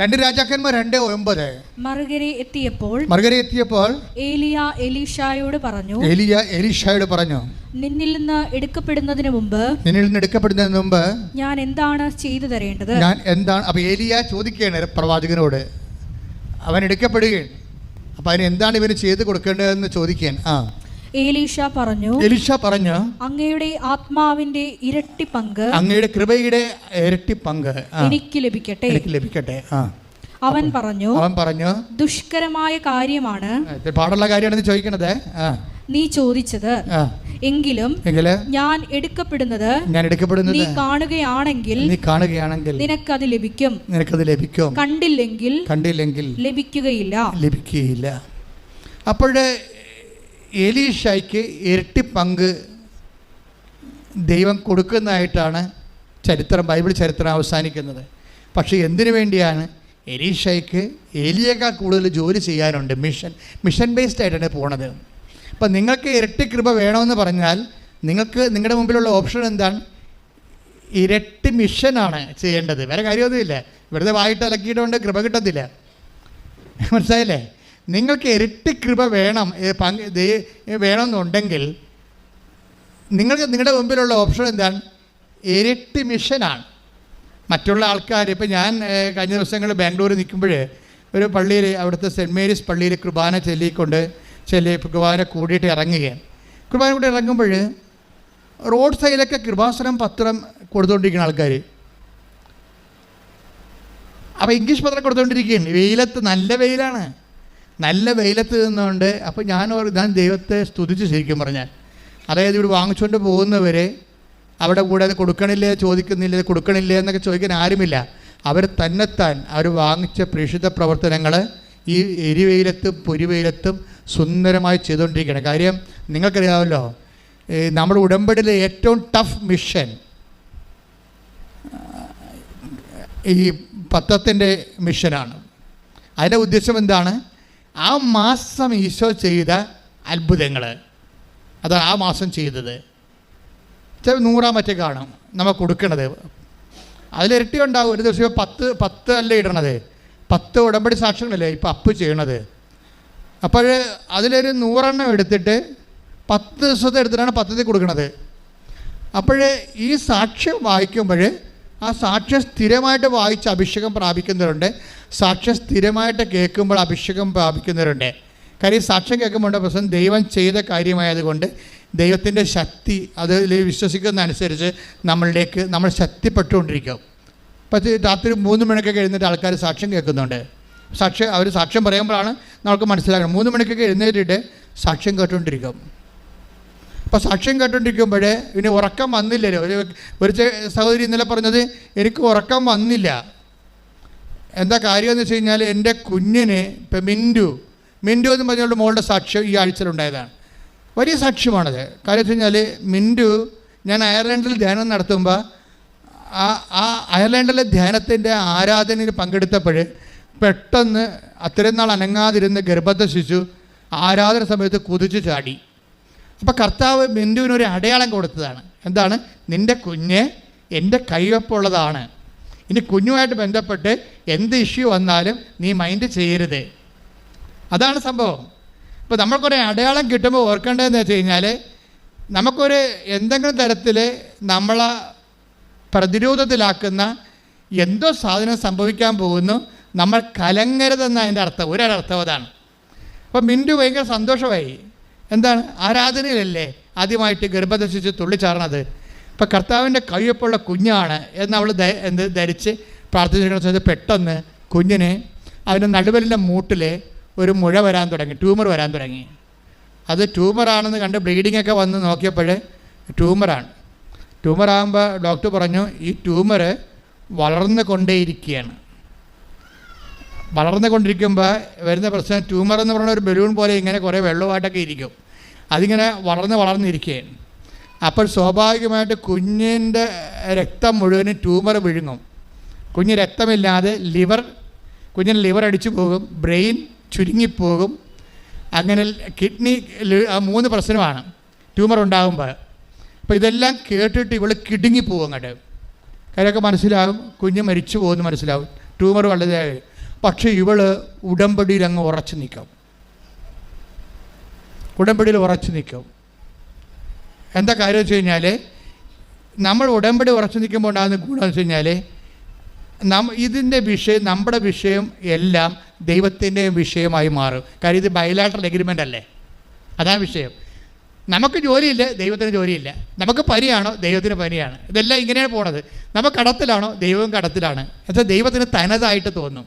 2 രാജാക്കന്മാർ 2:9. മറുകര എത്തിയപ്പോൾ ഏലിയ എലീഷായോട് പറഞ്ഞു, നിന്നിൽ നിന്ന് എടുക്കപ്പെടുന്നതിന് മുമ്പ് ഞാൻ എന്താണ് ചെയ്തു തരേണ്ടത്? അപ്പൊ ഏലിയ ചോദിക്കുകയാണ് പ്രവാചകനോട്. അവൻ എടുക്കപ്പെടുകയാണ്. അപ്പൊ അതിന് എന്താണ് ഇവന് ചെയ്ത് കൊടുക്കേണ്ടതെന്ന് ചോദിക്കാൻ. എലീഷ പറഞ്ഞു, അങ്ങയുടെ ആത്മാവിന്റെ ഇരട്ടി പങ്ക്, അങ്ങയുടെ കൃപയുടെ ഇരട്ടി പങ്ക് എനിക്ക് ലഭിക്കട്ടെ. അവൻ പറഞ്ഞു, ദുഷ്കരമായ കാര്യമാണ്, പാടുള്ള കാര്യമാണെന്ന് ചോദിക്കണത് നീ ചോദിച്ചത്. എങ്കിലും ഞാൻ എടുക്കപ്പെടുന്നത് നീ കാണുകയാണെങ്കിൽ നിനക്കത് ലഭിക്കും. കണ്ടില്ലെങ്കിൽ ലഭിക്കുകയില്ല. അപ്പോഴേ എലീഷയ്ക്ക് ഇരട്ടി പങ്ക് ദൈവം കൊടുക്കുന്നതായിട്ടാണ് ബൈബിൾ ചരിത്രം അവസാനിക്കുന്നത്. പക്ഷേ എന്തിനു വേണ്ടിയാണ്? എലീഷയ്ക്ക് ഏലിയേക്കാൾ കൂടുതൽ ജോലി ചെയ്യാനുണ്ട്. മിഷൻ ബേസ്ഡ് ആയിട്ടാണ് പോണത്. അപ്പം നിങ്ങൾക്ക് ഇരട്ടി കൃപ വേണമെന്ന് പറഞ്ഞാൽ നിങ്ങളുടെ മുമ്പിലുള്ള ഓപ്ഷൻ എന്താണ്? ഇരട്ടി മിഷനാണ് ചെയ്യേണ്ടത്. വേറെ കാര്യമൊന്നുമില്ല. വെറുതെ വായിട്ട് അലക്കിയിട്ടുണ്ട് കൃപ കിട്ടത്തില്ല. മനസ്സിലായില്ലേ? നിങ്ങൾക്ക് ഇരട്ടി കൃപ വേണമെന്നുണ്ടെങ്കിൽ നിങ്ങളുടെ മുമ്പിലുള്ള ഓപ്ഷൻ എന്താണ്? ഇരട്ടി മിഷനാണ്. മറ്റുള്ള ആൾക്കാർ ഇപ്പം ഞാൻ കഴിഞ്ഞ ദിവസങ്ങളിൽ ബാംഗ്ലൂരിൽ നിൽക്കുമ്പോൾ ഒരു പള്ളിയിൽ, അവിടുത്തെ സെൻറ്റ് മേരീസ് പള്ളിയിൽ കുർബാന കുർബാന കൂടിയിട്ട് ഇറങ്ങുകയാണ്. കുർബാന കൂടി ഇറങ്ങുമ്പോൾ റോഡ് സൈഡിലൊക്കെ കൃപാസനം പത്രം കൊടുത്തുകൊണ്ടിരിക്കുന്ന ആൾക്കാർ. അപ്പോൾ ഇംഗ്ലീഷ് പത്രം കൊടുത്തുകൊണ്ടിരിക്കുകയാണ്. വെയിലത്ത്, നല്ല വെയിലത്ത് നിന്നുകൊണ്ട്. അപ്പോൾ ഞാൻ ദൈവത്തെ സ്തുതിച്ച് ശരിക്കും പറഞ്ഞാൽ, അതായത് ഇവിടെ വാങ്ങിച്ചുകൊണ്ട് പോകുന്നവരെ അവിടെ കൂടെ അത് കൊടുക്കണില്ലേ എന്നൊക്കെ ചോദിക്കാൻ ആരുമില്ല. അവർ അവർ വാങ്ങിച്ച പ്രേക്ഷിത പ്രവർത്തനങ്ങൾ ഈ എരിവെയിലത്തും പൊരിവെയിലത്തും സുന്ദരമായി ചെയ്തുകൊണ്ടിരിക്കുകയാണ്. കാര്യം നിങ്ങൾക്കറിയാമല്ലോ, നമ്മുടെ ഉടമ്പടിയിലെ ഏറ്റവും ടഫ് മിഷൻ ഈ പത്രത്തിൻ്റെ മിഷനാണ്. അതിൻ്റെ ഉദ്ദേശം എന്താണ്? ആ മാസം ഈശോ ചെയ്ത അത്ഭുതങ്ങൾ, അതാണ് ആ മാസം ചെയ്തത്. 100 മറ്റേ കാണും നമ്മൾ കൊടുക്കണത്. അതിലിരട്ടി ഉണ്ടാവും. ഒരു ദിവസം 10 അല്ല ഇടണത്, 10 ഉടമ്പടി സാക്ഷ്യങ്ങളല്ലേ ഇപ്പോൾ അപ്പ് ചെയ്യണത്. അപ്പോൾ അതിലൊരു 100 എടുത്തിട്ട് 10 ദിവസത്തെ എടുത്തിട്ടാണ് പദ്ധതി കൊടുക്കുന്നത്. അപ്പോൾ ഈ സാക്ഷ്യം വായിക്കുമ്പോൾ ആ സാക്ഷ്യം സ്ഥിരമായിട്ട് വായിച്ച് അഭിഷേകം പ്രാപിക്കുന്നവരുണ്ട്, സാക്ഷ്യം സ്ഥിരമായിട്ട് കേൾക്കുമ്പോൾ അഭിഷേകം പ്രാപിക്കുന്നവരുണ്ട്. കാര്യം സാക്ഷ്യം കേൾക്കുമ്പോൾ പ്രശ്നം ദൈവം ചെയ്ത കാര്യമായതുകൊണ്ട് ദൈവത്തിൻ്റെ ശക്തി അതിൽ വിശ്വസിക്കുന്ന അനുസരിച്ച് നമ്മൾ ശക്തിപ്പെട്ടുകൊണ്ടിരിക്കും. പക്ഷേ രാത്രി 3 മണിക്കൊക്കെ എഴുന്നേറ്റ് ആൾക്കാർ സാക്ഷ്യം കേൾക്കുന്നുണ്ട്. അവർ സാക്ഷ്യം പറയുമ്പോഴാണ് നമുക്ക് മനസ്സിലാക്കണം. 3 മണിക്കൊക്കെ എഴുന്നേറ്റിട്ട് സാക്ഷ്യം കേട്ടുകൊണ്ടിരിക്കും. അപ്പോൾ സാക്ഷ്യം കേട്ടുകൊണ്ടിരിക്കുമ്പോൾ ഇനി ഉറക്കം വന്നില്ലല്ലോ. ഒരു സഹോദരി ഇന്നലെ പറഞ്ഞത്, എനിക്ക് ഉറക്കം വന്നില്ല. എന്താ കാര്യമെന്ന് വെച്ച് കഴിഞ്ഞാൽ എൻ്റെ കുഞ്ഞിന് ഇപ്പം മിൻറ്റു എന്ന് പറഞ്ഞുകൊണ്ട് മോളുടെ സാക്ഷ്യം ഈ ആഴ്ചയിലുണ്ടായതാണ്. വലിയ സാക്ഷ്യമാണത്. കാര്യം വെച്ച് കഴിഞ്ഞാൽ മിൻറ്റു, ഞാൻ അയർലൻഡിൽ ധ്യാനം നടത്തുമ്പോൾ ആ അയർലൻഡിലെ ധ്യാനത്തിൻ്റെ ആരാധനയിൽ പങ്കെടുത്തപ്പോൾ പെട്ടെന്ന് അത്രയും നാൾ അനങ്ങാതിരുന്ന ഗർഭസ്ഥ ശിശു ആരാധന സമയത്ത് കുതിച്ചു ചാടി. അപ്പോൾ കർത്താവ് മിൻറ്റുവിനൊരു അടയാളം കൊടുത്തതാണ്. എന്താണ്? നിൻ്റെ കുഞ്ഞ് എൻ്റെ കൈവപ്പുള്ളതാണ്. ഇനി കുഞ്ഞുമായിട്ട് ബന്ധപ്പെട്ട് എന്ത് ഇഷ്യൂ വന്നാലും നീ മൈൻഡ് ചെയ്യരുത്. അതാണ് സംഭവം. ഇപ്പോൾ നമ്മൾക്കൊരു അടയാളം കിട്ടുമ്പോൾ ഓർക്കേണ്ടതെന്ന് വെച്ച് കഴിഞ്ഞാൽ, നമുക്കൊരു എന്തെങ്കിലും തരത്തിൽ നമ്മളെ പ്രതിരോധത്തിലാക്കുന്ന എന്തോ സാധനം സംഭവിക്കാൻ പോകുന്നു, നമ്മൾ കലങ്ങരുതെന്ന അതിൻ്റെ അർത്ഥം. ഒരർത്ഥം അതാണ്. അപ്പോൾ മിൻറ്റു ഭയങ്കര സന്തോഷമായി. എന്താണ്? ആരാധനയിലല്ലേ ആദ്യമായിട്ട് ഗർഭദർശിച്ച് തുള്ളിച്ചാറണത്. ഇപ്പം കർത്താവിൻ്റെ കയ്യൊപ്പുള്ള കുഞ്ഞാണ് എന്നവൾ ധരിച്ച് പ്രാർത്ഥിച്ചിരിക്കുന്ന സമയത്ത് പെട്ടെന്ന് കുഞ്ഞിന് അതിൻ്റെ നടുവലിൻ്റെ മൂട്ടിൽ ഒരു മുഴ വരാൻ തുടങ്ങി, ട്യൂമർ വരാൻ തുടങ്ങി. അത് ട്യൂമറാണെന്ന് കണ്ട് ബ്ലീഡിങ്ങൊക്കെ വന്ന് നോക്കിയപ്പോൾ ട്യൂമറാണ്. ട്യൂമറാകുമ്പോൾ ഡോക്ടർ പറഞ്ഞു ഈ ട്യൂമർ വളർന്നു കൊണ്ടേയിരിക്കുകയാണ്. വളർന്നുകൊണ്ടിരിക്കുമ്പോൾ വരുന്ന പ്രശ്നം, ട്യൂമർ എന്ന് പറയുന്ന ഒരു ബലൂൺ പോലെ ഇങ്ങനെ കുറേ വെള്ളമായിട്ടൊക്കെ ഇരിക്കും, അതിങ്ങനെ വളർന്നിരിക്കുകയാണ്. അപ്പോൾ സ്വാഭാവികമായിട്ട് കുഞ്ഞിൻ്റെ രക്തം മുഴുവനും ട്യൂമർ വിഴുങ്ങും. കുഞ്ഞ് രക്തമില്ലാതെ കുഞ്ഞിന് ലിവർ അടിച്ചു പോകും, ബ്രെയിൻ ചുരുങ്ങിപ്പോകും, അങ്ങനെ കിഡ്നി, 3 പ്രശ്നമാണ് ട്യൂമർ ഉണ്ടാകുമ്പോൾ. അപ്പോൾ ഇതെല്ലാം കേട്ടിട്ട് ഇവൾ കിടുങ്ങിപ്പോകും അങ്ങോട്ട്. കാര്യമൊക്കെ മനസ്സിലാകും, കുഞ്ഞ് മരിച്ചു പോകുമെന്ന് മനസ്സിലാവും, ട്യൂമർ വളരെ. പക്ഷേ ഇവൾ ഉടമ്പടിയിൽ അങ്ങ് ഉറച്ചു നിൽക്കും. ഉടമ്പടിയിൽ ഉറച്ചു നിൽക്കും. എന്താ കാര്യം വെച്ച് കഴിഞ്ഞാൽ, നമ്മൾ ഉടമ്പടി ഉറച്ചു നിൽക്കുമ്പോൾ ഉണ്ടാകുന്ന ഗുണമെന്ന് വെച്ച് കഴിഞ്ഞാൽ, ഇതിൻ്റെ വിഷയം, നമ്മുടെ വിഷയം എല്ലാം ദൈവത്തിൻ്റെ വിഷയമായി മാറും. കാര്യം ഇത് ബൈലാറ്ററൽ എഗ്രിമെൻ്റ് അല്ലേ, അതാണ് വിഷയം. നമുക്ക് ജോലിയില്ല, ദൈവത്തിന് ജോലിയില്ല. നമുക്ക് പനിയാണോ, ദൈവത്തിന് പനിയാണ്. ഇതെല്ലാം ഇങ്ങനെയാണ് പോണത്. നമുക്ക് കടത്തിലാണോ, ദൈവവും കടത്തിലാണ്. എന്നുവെച്ചാൽ ദൈവത്തിന് തനതായിട്ട് തോന്നും.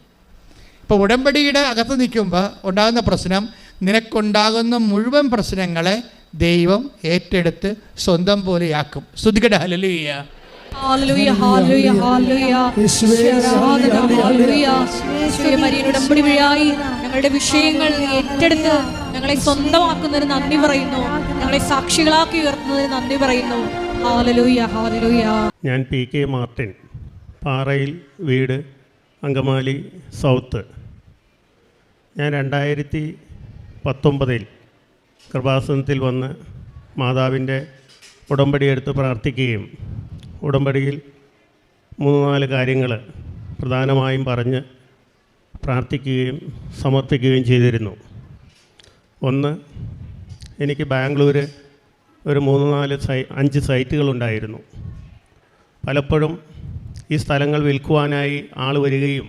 ഇപ്പോൾ ഉടമ്പടിയുടെ അകത്ത് നിൽക്കുമ്പോൾ ഉണ്ടാകുന്ന പ്രശ്നം, നിനക്കുണ്ടാകുന്ന മുഴുവൻ പ്രശ്നങ്ങളെ ദൈവം ഏറ്റെടുത്ത് സ്വന്തം പോലെയാക്കും. സ്തുതിക്കട്ടെ, ഹല്ലേലൂയ. ഹല്ലേലൂയ, ഹല്ലേലൂയ, ഹല്ലേലൂയ. ഉടമ്പടി വഴിയായി ഞങ്ങളുടെ വിഷയങ്ങൾ ഏറ്റെടുത്ത് ഞങ്ങളെ സ്വന്തമാക്കുന്നതിന് നന്ദി പറയുന്നു. ഞങ്ങളെ സാക്ഷികളാക്കി ഉയർത്തുന്നതിന് നന്ദി പറയുന്നു. Hallelujah, hallelujah. ഞാൻ PK മാർട്ടിൻ, പാറയിൽ വീട്, അങ്കമാലി സൗത്ത്. ഞാൻ 2019 കൃപാസനത്തിൽ വന്ന് മാതാവിൻ്റെ ഉടമ്പടി എടുത്ത് പ്രാർത്ഥിക്കുകയും ഉടമ്പടിയിൽ 3-4 കാര്യങ്ങൾ പ്രധാനമായും പറഞ്ഞ് പ്രാർത്ഥിക്കുകയും സമർപ്പിക്കുകയും ചെയ്തിരുന്നു. ഒന്ന്, എനിക്ക് ബാംഗ്ലൂർ ഒരു 5 സൈറ്റുകളുണ്ടായിരുന്നു. പലപ്പോഴും ഈ സ്ഥലങ്ങൾ വിൽക്കുവാനായി ആൾ വരികയും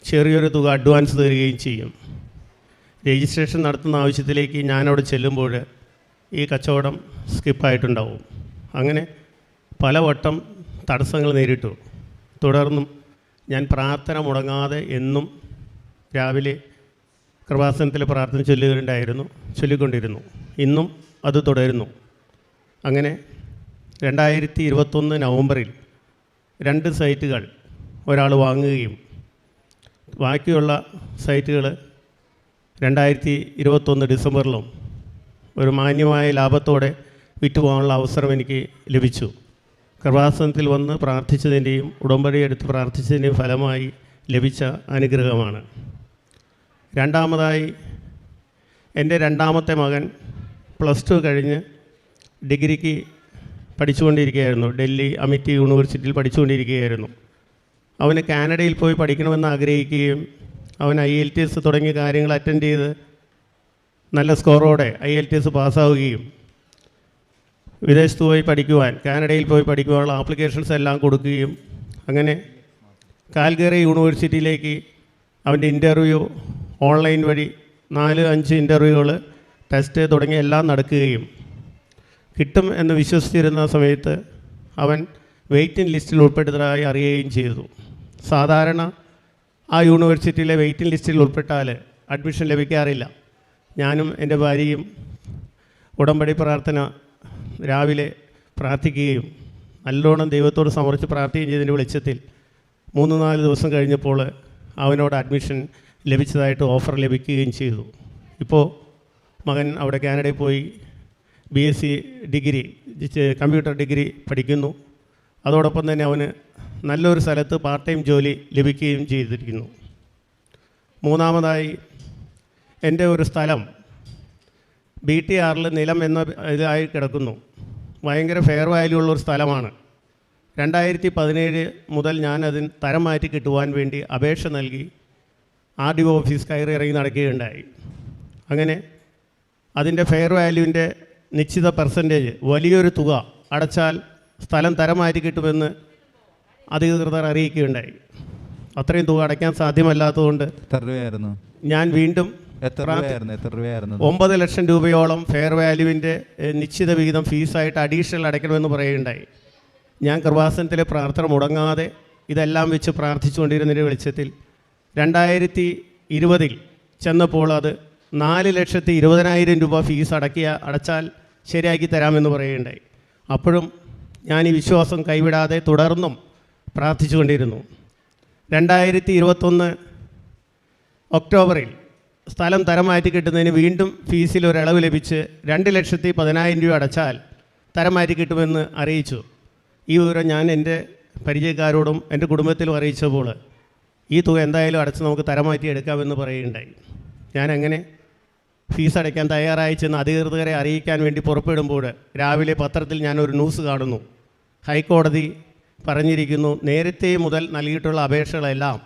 ചെറിയൊരു തുക അഡ്വാൻസ് തരികയും ചെയ്യും. രജിസ്ട്രേഷൻ നടത്തുന്ന ആവശ്യത്തിലേക്ക് ഞാനവിടെ ചെല്ലുമ്പോൾ ഈ കച്ചവടം സ്കിപ്പായിട്ടുണ്ടാവും. അങ്ങനെ പലവട്ടം തടസ്സങ്ങൾ നേരിട്ടു. തുടർന്നും ഞാൻ പ്രാർത്ഥന മുടങ്ങാതെ എന്നും രാവിലെ കൃപാസനത്തിൽ പ്രാർത്ഥന ചൊല്ലിക്കൊണ്ടിരുന്നു. ഇന്നും അത് തുടരുന്നു. അങ്ങനെ 2021 നവംബറിൽ 2 സൈറ്റുകൾ ഒരാൾ വാങ്ങുകയും ബാക്കിയുള്ള സൈറ്റുകൾ 2021 ഡിസംബറിലും ഒരു മാന്യമായ ലാഭത്തോടെ വിറ്റുപോകാനുള്ള അവസരം എനിക്ക് ലഭിച്ചു. കൃപാസനത്തിൽ വന്ന് പ്രാർത്ഥിച്ചതിൻ്റെയും ഉടമ്പടി എടുത്ത് പ്രാർത്ഥിച്ചതിൻ്റെയും ഫലമായി ലഭിച്ച അനുഗ്രഹമാണ്. രണ്ടാമതായി, എൻ്റെ 2ാമത്തെ മകൻ +2 കഴിഞ്ഞ് ഡിഗ്രിക്ക് പഠിച്ചുകൊണ്ടിരിക്കുകയായിരുന്നു. ഡൽഹി അമിറ്റി യൂണിവേഴ്സിറ്റിയിൽ പഠിച്ചുകൊണ്ടിരിക്കുകയായിരുന്നു. അവന് കാനഡയിൽ പോയി പഠിക്കണമെന്ന് ആഗ്രഹിക്കുകയും അവൻ IELTS തുടങ്ങിയ കാര്യങ്ങൾ അറ്റൻഡ് ചെയ്ത് നല്ല സ്കോറോടെ IELTS പാസ്സാവുകയും വിദേശത്ത് പോയി പഠിക്കുവാൻ, കാനഡയിൽ പോയി പഠിക്കുവാനുള്ള ആപ്ലിക്കേഷൻസ് എല്ലാം കൊടുക്കുകയും അങ്ങനെ കാൽഗറി യൂണിവേഴ്സിറ്റിയിലേക്ക് അവൻ്റെ ഇൻ്റർവ്യൂ ഓൺലൈൻ വഴി 4-5 ഇൻ്റർവ്യൂകൾ, ടെസ്റ്റ് തുടങ്ങിയ എല്ലാം നടക്കുകയും കിട്ടും എന്ന് വിശ്വസിച്ചിരുന്ന സമയത്ത് അവൻ വെയിറ്റിംഗ് ലിസ്റ്റിൽ ഉൾപ്പെട്ടതായി അറിയുകയും ചെയ്തു. സാധാരണ ആ യൂണിവേഴ്സിറ്റിയിലെ വെയിറ്റിംഗ് ലിസ്റ്റിൽ ഉൾപ്പെട്ടാൽ അഡ്മിഷൻ ലഭിക്കാറില്ല. ഞാനും എൻ്റെ ഭാര്യയും ഉടമ്പടി പ്രാർത്ഥന രാവിലെ പ്രാർത്ഥിക്കുകയും നല്ലോണം ദൈവത്തോട് സമർപ്പിച്ച് പ്രാർത്ഥിക്കുകയും ചെയ്തതിൻ്റെ വെളിച്ചത്തിൽ 3-4 ദിവസം കഴിഞ്ഞപ്പോൾ അവനോട് അഡ്മിഷൻ ലഭിച്ചതായിട്ട് ഓഫർ ലഭിക്കുകയും ചെയ്തു. ഇപ്പോൾ മകൻ അവിടെ കാനഡയിൽ പോയി BSc ഡിഗ്രി, കമ്പ്യൂട്ടർ ഡിഗ്രി പഠിക്കുന്നു. അതോടൊപ്പം തന്നെ അവന് നല്ലൊരു സ്ഥലത്ത് പാർട്ട് ടൈം ജോലി ലഭിക്കുകയും ചെയ്തിരിക്കുന്നു. മൂന്നാമതായി, എൻ്റെ ഒരു സ്ഥലം BTRൽ നിലം എന്ന ഇതായി കിടക്കുന്നു. ഭയങ്കര ഫെയർ വാല്യൂ ഉള്ളൊരു സ്ഥലമാണ്. 2017 മുതൽ ഞാൻ അതിന് തരം മാറ്റി കിട്ടുവാൻ വേണ്ടി അപേക്ഷ നൽകി RDO ഓഫീസ് കയറി ഇറങ്ങി നടക്കുകയുണ്ടായി. അങ്ങനെ അതിൻ്റെ ഫെയർ വാല്യൂവിൻ്റെ നിശ്ചിത പെർസെൻറ്റേജ്, വലിയൊരു തുക അടച്ചാൽ സ്ഥലം തരം മാറ്റി കിട്ടുമെന്ന് അധികൃതർ അറിയിക്കുകയുണ്ടായി. അത്രയും തുക അടയ്ക്കാൻ സാധ്യമല്ലാത്തതുകൊണ്ട് ഞാൻ വീണ്ടും എത്ര രൂപയായിരുന്നു? 9 ലക്ഷം രൂപയോളം ഫെയർ വാല്യൂവിൻ്റെ നിശ്ചിത വിഹിതം ഫീസായിട്ട് അഡീഷണൽ അടയ്ക്കണമെന്ന് പറയുകയുണ്ടായി. ഞാൻ കൃപാസനത്തിലെ പ്രാർത്ഥന മുടങ്ങാതെ ഇതെല്ലാം വെച്ച് പ്രാർത്ഥിച്ചുകൊണ്ടിരുന്നതിൻ്റെ വെളിച്ചത്തിൽ 2020 ചെന്നപ്പോൾ അത് 4,20,000 രൂപ ഫീസ് അടച്ചാൽ ശരിയാക്കി തരാമെന്ന് പറയുകയുണ്ടായി. അപ്പോഴും ഞാൻ ഈ വിശ്വാസം കൈവിടാതെ തുടർന്നും പ്രാർത്ഥിച്ചുകൊണ്ടിരുന്നു. 2021 ഒക്ടോബറിൽ സ്ഥലം തരം മാറ്റി കിട്ടുന്നതിന് വീണ്ടും ഫീസിൽ ഒരിളവ് ലഭിച്ച് 2,10,000 രൂപ അടച്ചാൽ തരം മാറ്റി കിട്ടുമെന്ന് അറിയിച്ചു. ഈ വിവരം ഞാൻ എൻ്റെ പരിചയക്കാരോടും എൻ്റെ കുടുംബത്തിലും അറിയിച്ചപ്പോൾ ഈ തുക എന്തായാലും അടച്ച് നമുക്ക് തരം മാറ്റി എടുക്കാമെന്ന് പറയുകയുണ്ടായി. ഞാൻ അങ്ങനെ ഫീസ് അടയ്ക്കാൻ തയ്യാറായി ചെന്ന് അധികൃതരെ അറിയിക്കാൻ വേണ്ടി പുറപ്പെടുമ്പോൾ രാവിലെ പത്രത്തിൽ ഞാനൊരു ന്യൂസ് കാണുന്നു. ഹൈക്കോടതി പറഞ്ഞിരിക്കുന്നു, നേരത്തെ മുതൽ നൽകിയിട്ടുള്ള അപേക്ഷകളെല്ലാം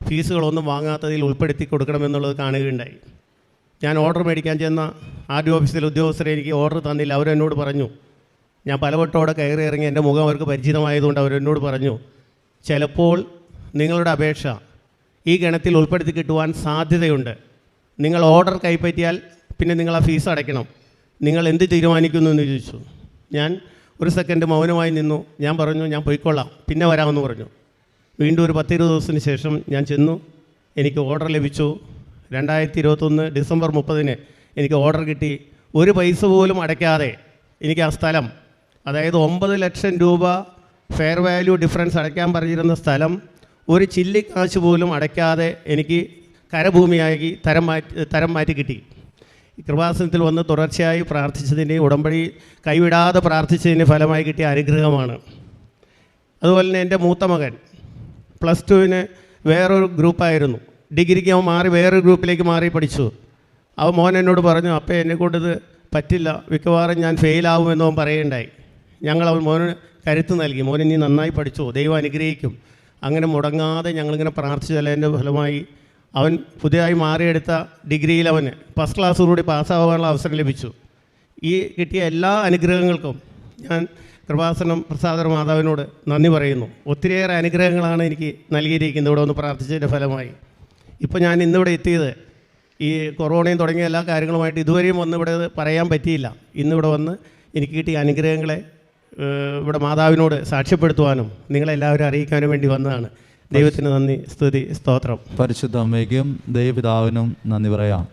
ഫീസുകളൊന്നും വാങ്ങാത്തതിൽ ഉൾപ്പെടുത്തി കൊടുക്കണമെന്നുള്ളത് കാണുകയുണ്ടായി. ഞാൻ ഓർഡർ മേടിക്കാൻ ചെന്ന ആർ.ഡി. ഓഫീസിലെ ഉദ്യോഗസ്ഥരെ എനിക്ക് ഓർഡർ തന്നില്ല. അവരെന്നോട് പറഞ്ഞു, ഞാൻ പലവട്ടോടെ കയറി ഇറങ്ങി എൻ്റെ മുഖം അവർക്ക് പരിചിതമായതുകൊണ്ട് അവരെന്നോട് പറഞ്ഞു, ചിലപ്പോൾ നിങ്ങളുടെ അപേക്ഷ ഈ ഗണത്തിൽ ഉൾപ്പെടുത്തി കിട്ടുവാൻ സാധ്യതയുണ്ട്. നിങ്ങൾ ഓർഡർ കൈപ്പറ്റിയാൽ പിന്നെ നിങ്ങൾ ആ ഫീസ് അടയ്ക്കണം. നിങ്ങൾ എന്ത് തീരുമാനിക്കുന്നു എന്ന് ചോദിച്ചു. ഞാൻ ഒരു സെക്കൻഡ് മൗനമായി നിന്നു. ഞാൻ പറഞ്ഞു, ഞാൻ പോയിക്കൊള്ളാം, പിന്നെ വരാമെന്ന് പറഞ്ഞു. വീണ്ടും ഒരു 10-20 ദിവസത്തിന് ശേഷം ഞാൻ ചെന്നു. എനിക്ക് ഓർഡർ ലഭിച്ചു. 2021 ഡിസംബർ 30 എനിക്ക് ഓർഡർ കിട്ടി. ഒരു പൈസ പോലും അടയ്ക്കാതെ എനിക്ക് ആ സ്ഥലം, അതായത് 9 ലക്ഷം രൂപ ഫെയർ വാല്യൂ ഡിഫറൻസ് അടയ്ക്കാൻ പറഞ്ഞിരുന്ന സ്ഥലം ഒരു ചില്ലിക്കാശ് പോലും അടയ്ക്കാതെ എനിക്ക് കരഭൂമിയാക്കി തരം മാറ്റി കിട്ടി. കൃപാസനത്തിൽ വന്ന് തുടർച്ചയായി പ്രാർത്ഥിച്ചതിൻ്റെ, ഉടമ്പടി കൈവിടാതെ പ്രാർത്ഥിച്ചതിൻ്റെ ഫലമായി കിട്ടിയ അനുഗ്രഹമാണ്. അതുപോലെ തന്നെ എൻ്റെ മൂത്ത മകൻ +2 വേറൊരു ഗ്രൂപ്പായിരുന്നു. ഡിഗ്രിക്ക് അവൻ വേറൊരു ഗ്രൂപ്പിലേക്ക് മാറി പഠിച്ചു. അവൻ മോൻ എന്നോട് പറഞ്ഞു, അപ്പേ എന്നെക്കൊണ്ടിത് പറ്റില്ല, മിക്കവാറും ഞാൻ ഫെയിലാവുമെന്ന് അവൻ പറയുകയുണ്ടായി. അവൻ മോന് കരുത്ത് നൽകി. മോനെ നീ നന്നായി പഠിച്ചു, ദൈവം അനുഗ്രഹിക്കും. അങ്ങനെ മുടങ്ങാതെ ഞങ്ങളിങ്ങനെ പ്രാർത്ഥിച്ചതിൻ്റെ ഫലമായി അവൻ പുതിയതായി മാറിയെടുത്ത ഡിഗ്രിയിൽ അവന് ഫസ്റ്റ് ക്ലാസ്സോടുകൂടി പാസ്സാവാനുള്ള അവസരം ലഭിച്ചു. ഈ കിട്ടിയ എല്ലാ അനുഗ്രഹങ്ങൾക്കും ഞാൻ കൃപാസനം പ്രസാദ മാതാവിനോട് നന്ദി പറയുന്നു. ഒത്തിരിയേറെ അനുഗ്രഹങ്ങളാണ് എനിക്ക് നൽകിയിരിക്കുന്നത് ഇവിടെ വന്ന് പ്രാർത്ഥിച്ചതിൻ്റെ ഫലമായി. ഇപ്പോൾ ഞാൻ ഇന്നിവിടെ എത്തിയത് ഈ കൊറോണയും തുടങ്ങിയ എല്ലാ കാര്യങ്ങളുമായിട്ട് ഇതുവരെയും വന്ന് ഇവിടെ പറയാൻ പറ്റിയില്ല. ഇന്നിവിടെ വന്ന് എനിക്ക് കിട്ടിയ അനുഗ്രഹങ്ങളെ ഇവിടെ മാതാവിനോട് സാക്ഷ്യപ്പെടുത്തുവാനും നിങ്ങളെല്ലാവരും അറിയിക്കാനും വേണ്ടി വന്നതാണ്. ദൈവത്തിന് നന്ദി, സ്തുതി, സ്തോത്രം. പരിശുദ്ധ അമ്മയ്ക്കും ദൈവപിതാവിനും നന്ദി പറയാം.